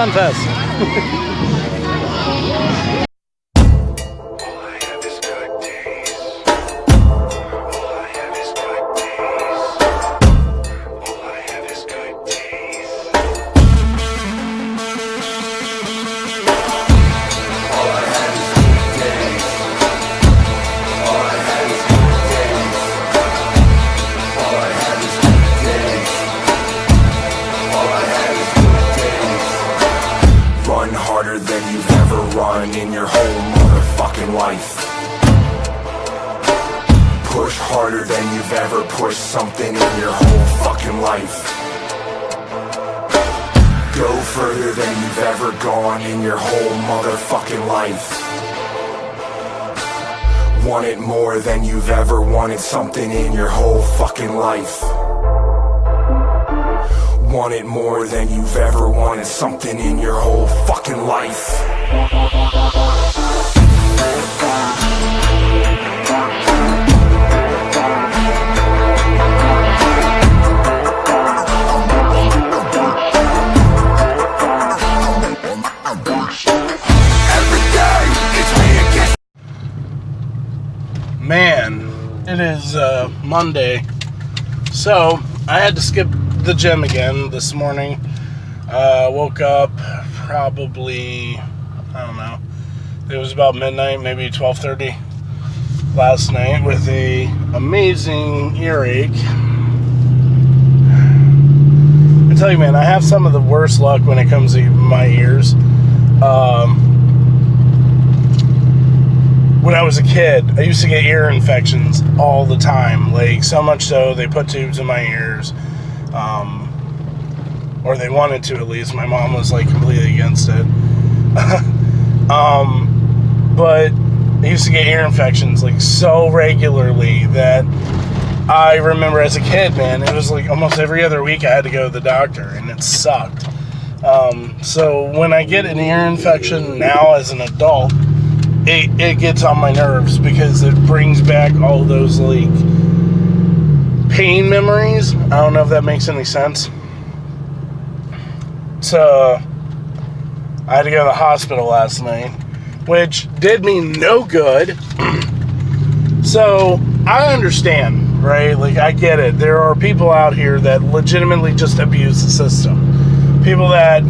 Funfest. Harder than you've ever run in your whole motherfucking life. Push harder than you've ever pushed something in your whole fucking life. Go further than you've ever gone in your whole motherfucking life. Want it more than you've ever wanted something in your whole fucking life. Want it more than you've ever wanted something in your whole fucking life. Man, it is Monday, so I had to skip the gym again this morning. Woke up probably, I don't know, it was about midnight, maybe 12:30 last night with a amazing earache. I tell you, man, I have some of the worst luck when it comes to my ears. When I was a kid, I used to get ear infections all the time, like so much so they put tubes in my ears. Or they wanted to, at least. My mom was like completely against it. But I used to get ear infections like so regularly that I remember as a kid, man, it was like almost every other week I had to go to the doctor, and it sucked. So when I get an ear infection now as an adult, it gets on my nerves because it brings back all those like pain memories. I don't know if that makes any sense. So I had to go to the hospital last night, which did me no good. So I understand, right? Like, I get it. There are people out here that legitimately just abuse the system. People that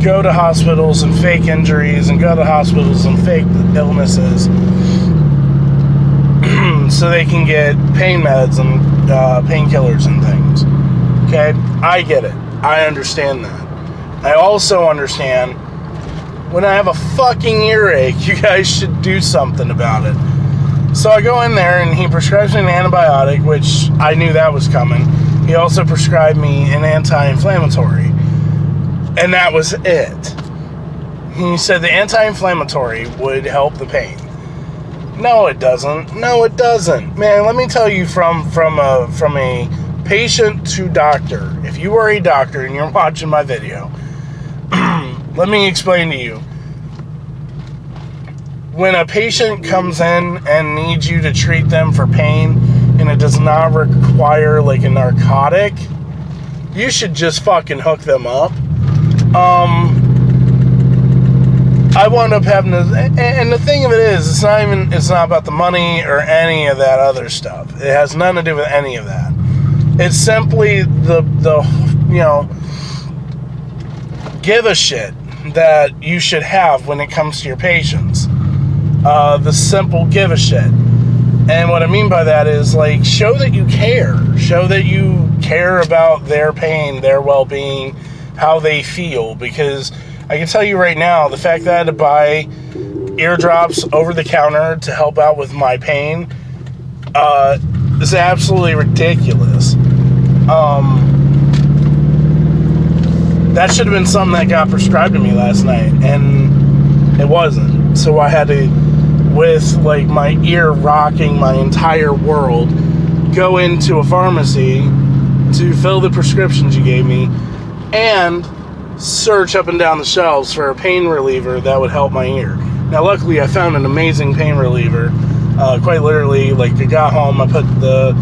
go to hospitals and fake injuries and go to hospitals and fake illnesses so they can get pain meds and painkillers and things. Okay? I get it. I understand that. I also understand when I have a fucking earache, you guys should do something about it. So I go in there and he prescribes me an antibiotic, which I knew that was coming. He also prescribed me an anti-inflammatory. And that was it. He said the anti-inflammatory would help the pain. No, it doesn't. No, it doesn't. Man, let me tell you from a patient to doctor. If you are a doctor and you're watching my video, let me explain to you. When a patient comes in and needs you to treat them for pain and it does not require like a narcotic, you should just fucking hook them up. I wound up having to, and the thing of it is, it's not about the money or any of that other stuff. It has nothing to do with any of that. It's simply the give a shit that you should have when it comes to your patients. The simple give a shit. And what I mean by that is, like, show that you care. Show that you care about their pain, their well-being, how they feel. Because I can tell you right now, the fact that I had to buy eardrops over the counter to help out with my pain is absolutely ridiculous. That should have been something that got prescribed to me last night, and it wasn't. So I had to, with like my ear rocking my entire world, go into a pharmacy to fill the prescriptions you gave me and search up and down the shelves for a pain reliever that would help my ear. Now, luckily, I found an amazing pain reliever. Quite literally, like, I got home, I put the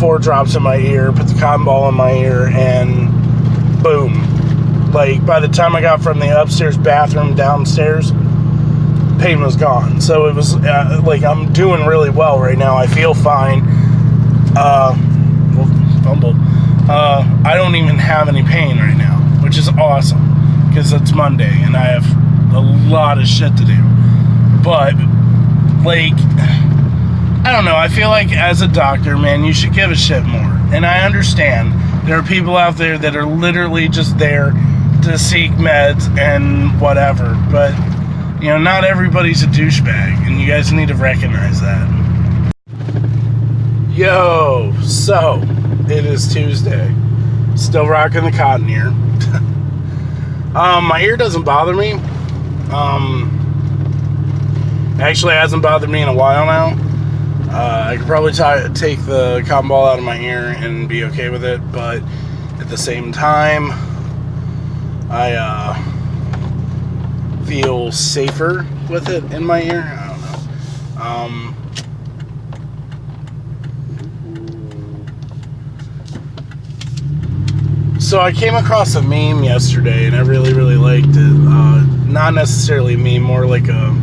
4 drops in my ear, put the cotton ball in my ear, and boom, Like, by the time I got from the upstairs bathroom downstairs, pain was gone. So it was, like, I'm doing really well right now. I feel fine. I don't even have any pain right now, which is awesome, because it's Monday, and I have a lot of shit to do. But, like, I don't know, I feel like as a doctor, man, you should give a shit more. And I understand there are people out there that are literally just there to seek meds and whatever, but, you know, not everybody's a douchebag, and you guys need to recognize that. Yo, so, it is Tuesday. Still rocking the cotton ear. My ear doesn't bother me. Actually, it hasn't bothered me in a while now. I could probably take the cotton ball out of my ear and be okay with it, but at the same time, I feel safer with it in my ear. I don't know. So I came across a meme yesterday, and I really, really liked it. Not necessarily a meme, more like a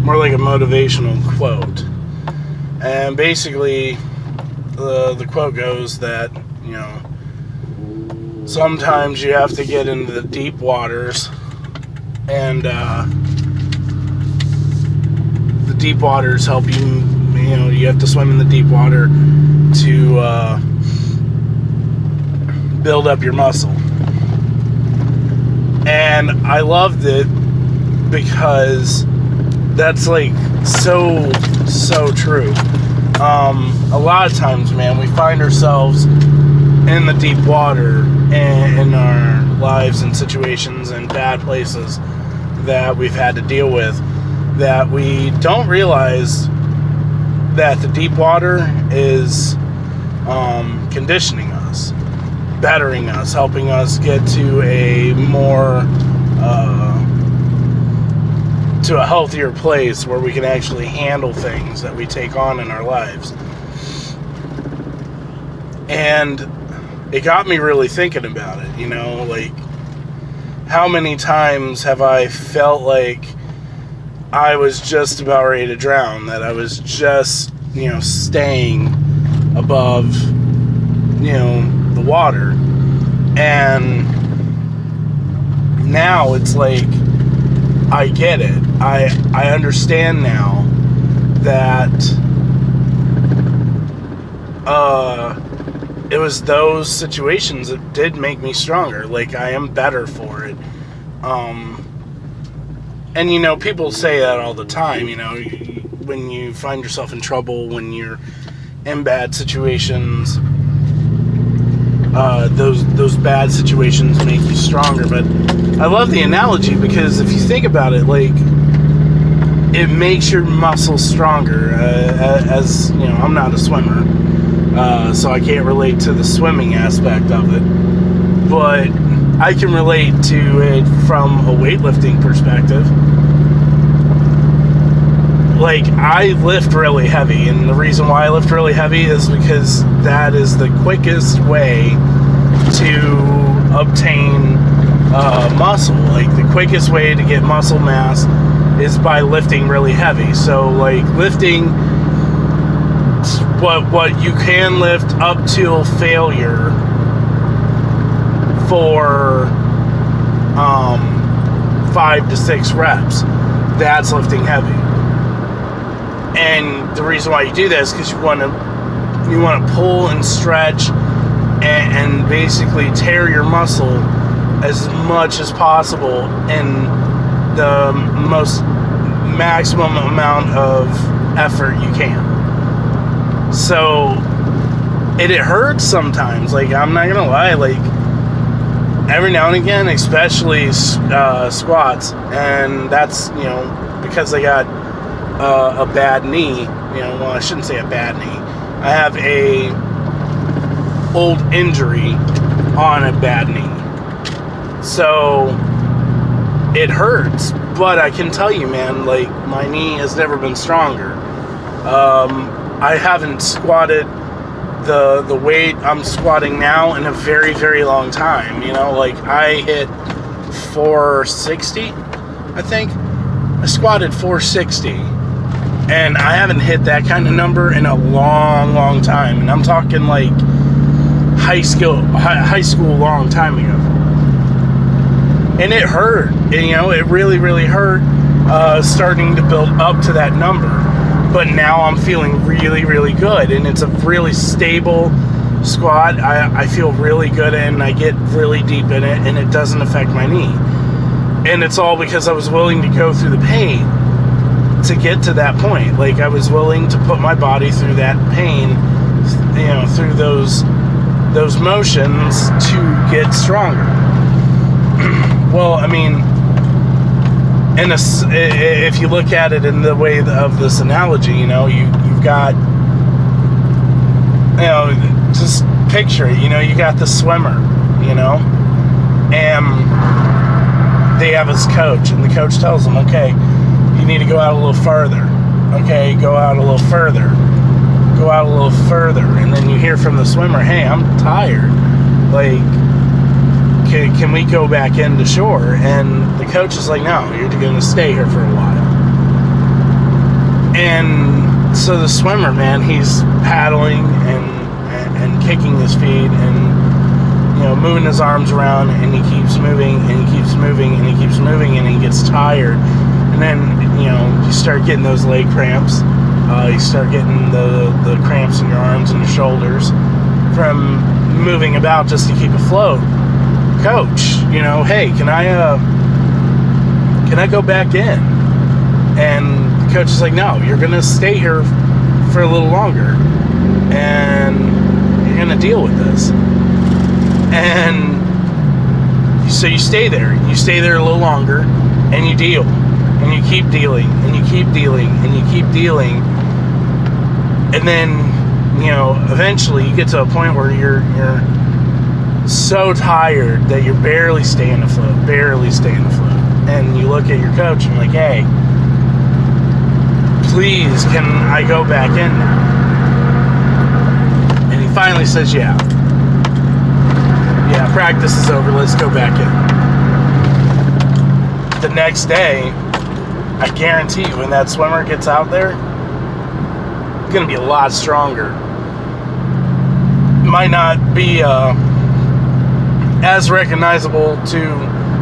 motivational quote. And basically, the quote goes that, you know, sometimes you have to get into the deep waters, and the deep waters help you. You know, you have to swim in the deep water to build up your muscle. And I loved it because that's like so true. A lot of times, man, we find ourselves in the deep water in our lives and situations and bad places that we've had to deal with, that we don't realize that the deep water is conditioning us, bettering us, helping us get to a more to a healthier place where we can actually handle things that we take on in our lives. And it got me really thinking about it, you know, like, how many times have I felt like I was just about ready to drown, that I was just, you know, staying above, you know, the water. And now it's like, I get it. I understand now that it was those situations that did make me stronger. Like, I am better for it. And, you know, people say that all the time, you know, when you find yourself in trouble, when you're in bad situations, those bad situations make you stronger. But I love the analogy, because if you think about it, like, it makes your muscles stronger. As you know, I'm not a swimmer, so I can't relate to the swimming aspect of it, but I can relate to it from a weightlifting perspective. Like, I lift really heavy, and the reason why I lift really heavy is because that is the quickest way to obtain muscle. Like, the quickest way to get muscle mass is by lifting really heavy. So, like, lifting what you can lift up till failure for 5 to 6 reps, that's lifting heavy. And the reason why you do that is because you want to pull and stretch and basically tear your muscle as much as possible in the most maximum amount of effort you can. So it hurts sometimes. Like, I'm not gonna lie, like, every now and again, especially squats, and that's, you know, because I got a bad knee. You know, well, I shouldn't say a bad knee. I have a old injury on a bad knee, so it hurts. But I can tell you, man, like, my knee has never been stronger. I haven't squatted the weight I'm squatting now in a very, very long time. You know, like I hit 460, I think. I squatted 460, and I haven't hit that kind of number in a long, long time. And I'm talking like high school long time ago. And it hurt. And, you know, it really, really hurt starting to build up to that number. But now I'm feeling really, really good. And it's a really stable squat. I feel really good, and I get really deep in it, and it doesn't affect my knee. And it's all because I was willing to go through the pain to get to that point. Like, I was willing to put my body through that pain, you know, through those motions to get stronger. Well, I mean, if you look at it in the way of this analogy, you know, you've got, you know, just picture it, you know, you got the swimmer, you know, and they have his coach, and the coach tells them, okay, you need to go out a little further. Okay, go out a little further. Go out a little further. And then you hear from the swimmer, hey, I'm tired. Like, can we go back into shore? And the coach is like, no, you're going to stay here for a while. And so the swimmer, man, he's paddling and kicking his feet and, you know, moving his arms around, and he keeps moving, and he keeps moving, and he keeps moving, and he gets tired. And then, you know, you start getting those leg cramps. You start getting the cramps in your arms and your shoulders from moving about just to keep afloat. Coach, you know, hey, can I go back in? And the coach is like, no, you're gonna stay here for a little longer, and you're gonna deal with this. And so you stay there a little longer, and you deal, and you keep dealing, and you keep dealing, and you keep dealing. And then, you know, eventually you get to a point where you're so tired that you're barely staying afloat. And you look at your coach and you're like, hey, please, can I go back in now? And he finally says, yeah, practice is over, let's go back in. The next day, I guarantee you, when that swimmer gets out there, it's going to be a lot stronger. Might not be as recognizable to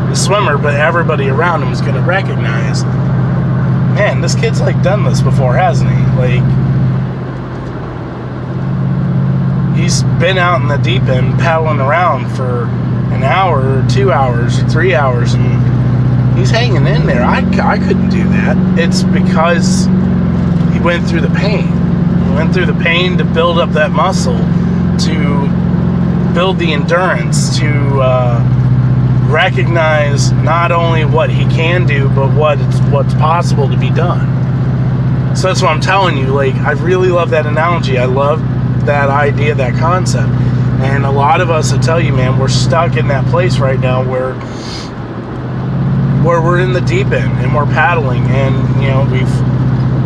the swimmer, but everybody around him is going to recognize, man, this kid's like done this before, hasn't he? Like, he's been out in the deep end paddling around for an hour or 2 hours or 3 hours, and he's hanging in there. I couldn't do that. It's because he went through the pain. He went through the pain to build up that muscle, to build the endurance, to recognize not only what he can do, but what's possible to be done. So that's what I'm telling you. Like, I really love that analogy. I love that idea, that concept. And a lot of us, I tell you, man, we're stuck in that place right now where we're in the deep end and we're paddling, and, you know, we've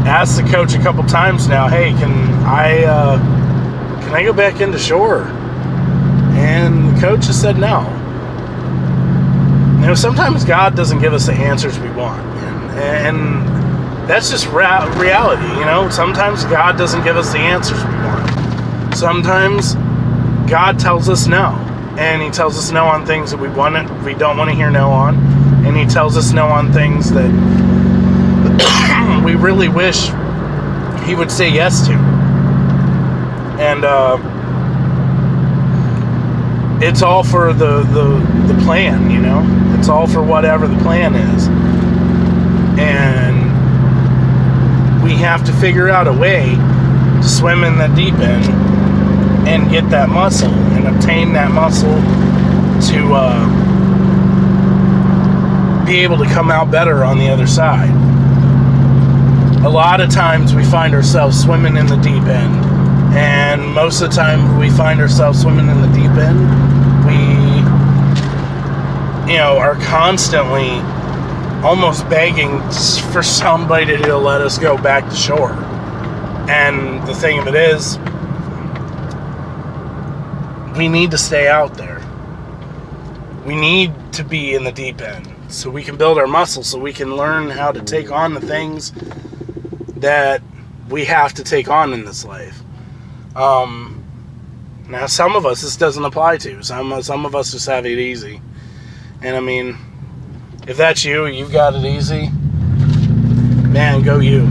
asked the coach a couple times now, hey, can I go back into shore? And the coach has said no. You know, sometimes God doesn't give us the answers we want, and that's just reality. You know, sometimes God doesn't give us the answers we want. Sometimes God tells us no, and He tells us no on things that we don't want to hear no on, and He tells us no on things that we really wish He would say yes to. And it's all for the plan, you know. It's all for whatever the plan is, and we have to figure out a way to swim in the deep end and get that muscle and obtain that muscle to be able to come out better on the other side. A lot of times we find ourselves swimming in the deep end, and most of the time we find ourselves swimming in the deep end, we, you know, are constantly almost begging for somebody to let us go back to shore. And the thing of it is, we need to stay out there. We need to be in the deep end so we can build our muscle, so we can learn how to take on the things that we have to take on in this life. Now, some of us this doesn't apply to. Some of us just have it easy. And I mean, if that's you, you've got it easy, man, go you.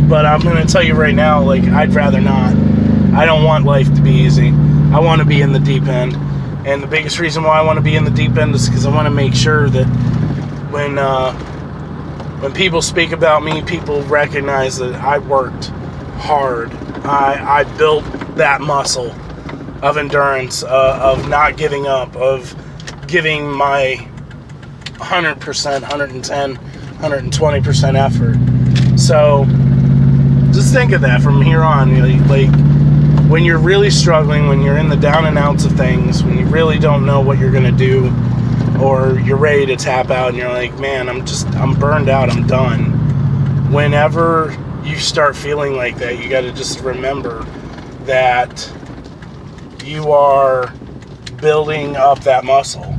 But I'm going to tell you right now, like, I'd rather not. I don't want life to be easy. I want to be in the deep end. And the biggest reason why I want to be in the deep end is because I want to make sure that when people speak about me, people recognize that I worked hard. I built that muscle of endurance, of not giving up, of giving my 100%, 110, 120% effort. So just think of that from here on. Like, when you're really struggling, when you're in the down and outs of things, when you really don't know what you're going to do, or you're ready to tap out and you're like, man, I'm burned out, I'm done. Whenever you start feeling like that, you got to just remember that you are building up that muscle,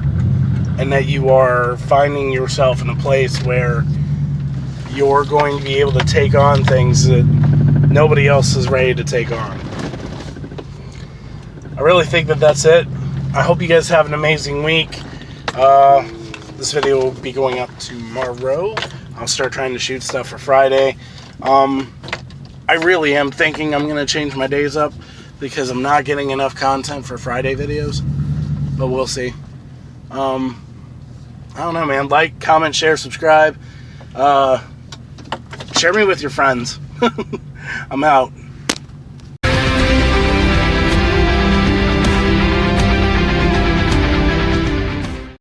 and that you are finding yourself in a place where you're going to be able to take on things that nobody else is ready to take on. I really think that that's it. I hope you guys have an amazing week. This video will be going up tomorrow. I'll start trying to shoot stuff for Friday. I really am thinking I'm going to change my days up because I'm not getting enough content for Friday videos. But we'll see. I don't know, man. Like, comment, share, subscribe. Share me with your friends. I'm out.